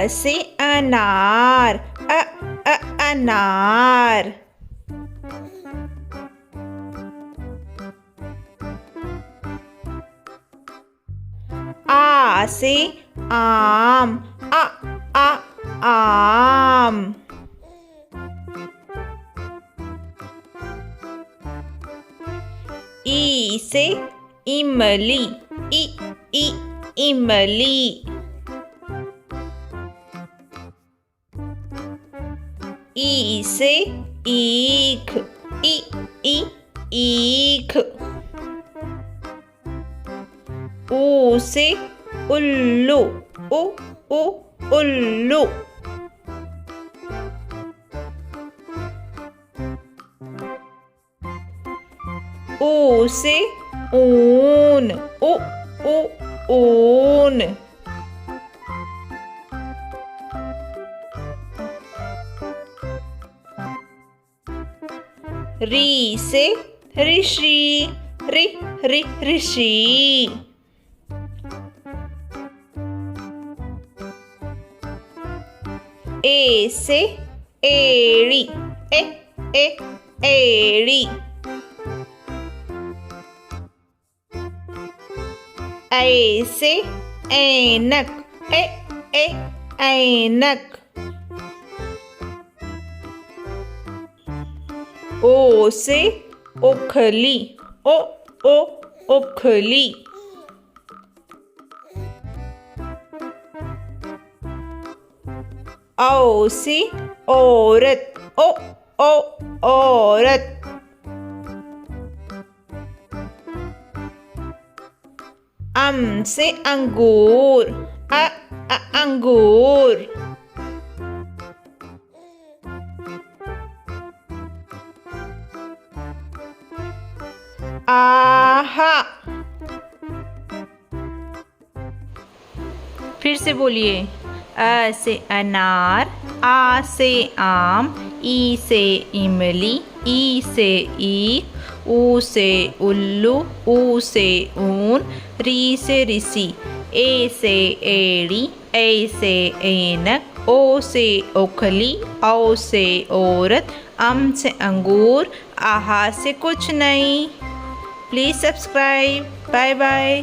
से अनार, अनार। आ से आम, आम। ई से इमली, इमली। ई से ईख, ईख। ऊ से उल्लू, उल्लू। ऊ से ऊन, ऊन। री से ऋषि, ऋषि। ए से एड़ी, एड़ी। ऐ से ऐनक, ऐनक। ओ से ओखली, ओखली। औ से औरत, औरत। अम से अंगूर, अंगूर। आहा। फिर से बोलिए। अ से अनार, आ से आम, ई से इमली, ई से ईख, ऊ से उल्लू, ऊ से ऊन, री से ऋषि, ए से एड़ी, ऐ से ऐनक, ओ से ओखली, औ से औरत, अम से अंगूर, आहा से कुछ नहीं। Please subscribe. Bye bye.